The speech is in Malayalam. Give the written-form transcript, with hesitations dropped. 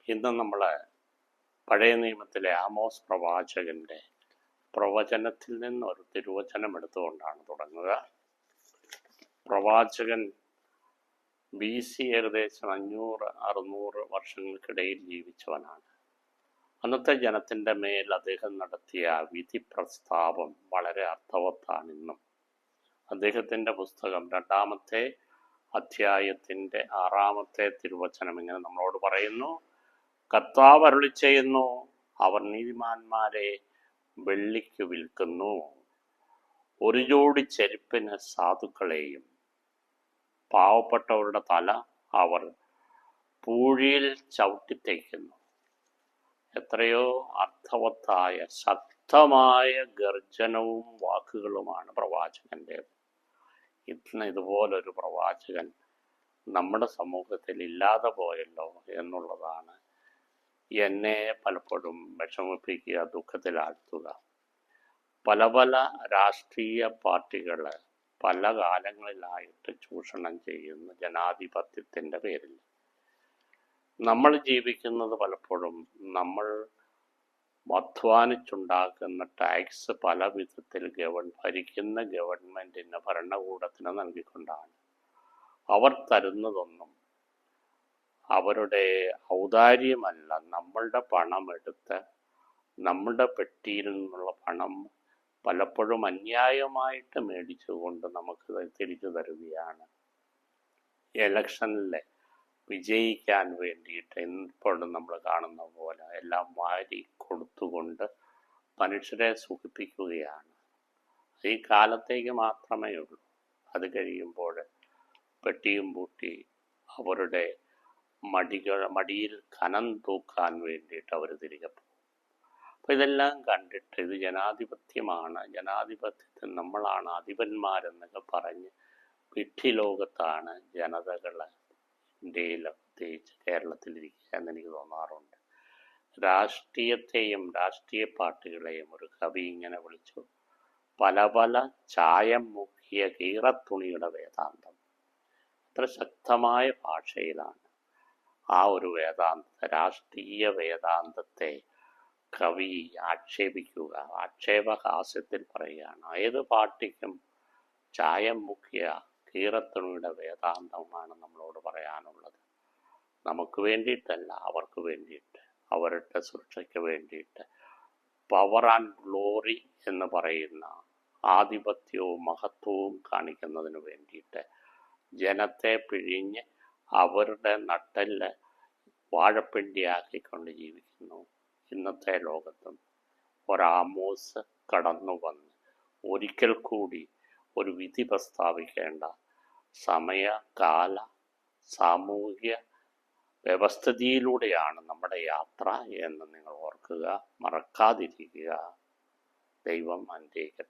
ഇന്ന് നമ്മൾ പഴയ നിയമത്തിലെ ആമോസ് പ്രവാചകന്റെ പ്രവചനത്തിൽ നിന്ന് ഒരു തിരുവചനം എടുത്തുകൊണ്ടാണ് തുടങ്ങുക. പ്രവാചകൻ BC ഏകദേശം 500-600 വർഷങ്ങൾക്കിടയിൽ ജീവിച്ചവനാണ്. അന്നത്തെ ജനത്തിൻ്റെ മേൽ അദ്ദേഹം നടത്തിയ വിധി പ്രസ്താവം വളരെ അർത്ഥവത്താണ്. ഇന്നും അദ്ദേഹത്തിൻ്റെ പുസ്തകം 2-ാമത്തെ അധ്യായത്തിൻ്റെ 6-ാമത്തെ തിരുവചനം ഇങ്ങനെ നമ്മളോട് പറയുന്നു: കർത്താവ് അരുളിച്ചെയ്യുന്നു, അവർ നീതിമാന്മാരെ വെള്ളിക്ക് വിൽക്കുന്നു, ഒരു ജോഡി ചെരുപ്പിന് സാധുക്കളെയും, പാവപ്പെട്ടവരുടെ തല അവർ പൂഴിയിൽ ചവിട്ടിത്തേക്കുന്നു. എത്രയോ അർത്ഥവത്തായ ശക്തമായ ഗർജനവും വാക്കുകളുമാണ് പ്രവാചകൻ്റേത്. ഇന്ന് ഇതുപോലൊരു പ്രവാചകൻ നമ്മുടെ സമൂഹത്തിൽ ഇല്ലാതെ പോയല്ലോ എന്നുള്ളതാണ് എന്നെ പലപ്പോഴും വിഷമിപ്പിക്കുക, ദുഃഖത്തിലാഴ്ത്തുക. പല രാഷ്ട്രീയ പാർട്ടികൾ പല കാലങ്ങളിലായിട്ട് ചൂഷണം ചെയ്യുന്ന ജനാധിപത്യത്തിൻ്റെ പേരിൽ നമ്മൾ ജീവിക്കുന്നത് പലപ്പോഴും നമ്മൾ അധ്വാനിച്ചുണ്ടാക്കുന്ന ടാക്സ് പല വിധത്തിൽ ഭരിക്കുന്ന ഗവൺമെൻറ്റിന്, ഭരണകൂടത്തിന് നൽകിക്കൊണ്ടാണ്. അവർ തരുന്നതൊന്നും അവരുടെ ഔദാര്യമല്ല, നമ്മളുടെ പണം എടുത്ത് നമ്മളുടെ പെട്ടിയിൽ നിന്നുള്ള പണം പലപ്പോഴും അന്യായമായിട്ട് മേടിച്ചുകൊണ്ട് നമുക്ക് തിരിച്ചു തരുകയാണ്. ഇലക്ഷനിൽ വിജയിക്കാൻ വേണ്ടിയിട്ട് എപ്പോഴും നമ്മൾ കാണുന്ന പോലെ എല്ലാം വാരി കൊടുത്തുകൊണ്ട് മനുഷ്യരെ സുഖിപ്പിക്കുകയാണ്. ഈ കാലത്തേക്ക് മാത്രമേ ഉള്ളൂ. അത് പെട്ടിയും പൂട്ടി അവരുടെ മടിയിൽ കനം തൂക്കാൻ വേണ്ടിയിട്ട് അവർ തിരികെ പോകും. അപ്പം ഇതെല്ലാം കണ്ടിട്ട് ഇത് ജനാധിപത്യമാണ്, ജനാധിപത്യത്തിൽ നമ്മളാണ് അധിപന്മാരെന്നൊക്കെ പറഞ്ഞ് വിഡ്ഢിലോകത്താണ് ജനതകൾ ഇന്ത്യയിൽ, പ്രത്യേകിച്ച് കേരളത്തിലിരിക്കുക എന്ന് എനിക്ക് തോന്നാറുണ്ട്. രാഷ്ട്രീയത്തെയും രാഷ്ട്രീയ പാർട്ടികളെയും ഒരു കവി ഇങ്ങനെ വിളിച്ചു: പല ചായം മുക്കിയ കീറത്തുണിയുടെ വേദാന്തം. അത്ര ശക്തമായ ഭാഷയിലാണ് ആ ഒരു രാഷ്ട്രീയ വേദാന്തത്തെ കവി ആക്ഷേപിക്കുക. ആക്ഷേപഹാസ്യത്തിൽ പറയുകയാണ്, ഏത് പാർട്ടിക്കും ചായം മുക്കിയ കീറത്തുണിയുടെ വേദാന്തമാണ് നമ്മളോട് പറയാനുള്ളത്. നമുക്ക് വേണ്ടിയിട്ടല്ല, അവർക്ക് വേണ്ടിയിട്ട്, അവരുടെ സുരക്ഷയ്ക്ക് വേണ്ടിയിട്ട്, പവർ ആൻഡ് ഗ്ലോറി എന്ന് പറയുന്ന ആധിപത്യവും മഹത്വവും കാണിക്കുന്നതിന് വേണ്ടിയിട്ട് ജനത്തെ പിഴിഞ്ഞ് അവരുടെ നട്ടെല്ല് വാഴപ്പിണ്ടിയാക്കിക്കൊണ്ട് ജീവിക്കുന്നു. ഇന്നത്തെ ലോകത്തും ഒരാമോസ് കടന്നു വന്ന് ഒരിക്കൽ കൂടി ഒരു വിധി പ്രസ്താവിക്കേണ്ട സമയകാല സാമൂഹ്യ വ്യവസ്ഥിതിയിലൂടെയാണ് നമ്മുടെ യാത്ര എന്ന് നിങ്ങൾ ഓർക്കുക, മറക്കാതിരിക്കുക. ദൈവം അനുഗ്രഹിക്കട്ടെ.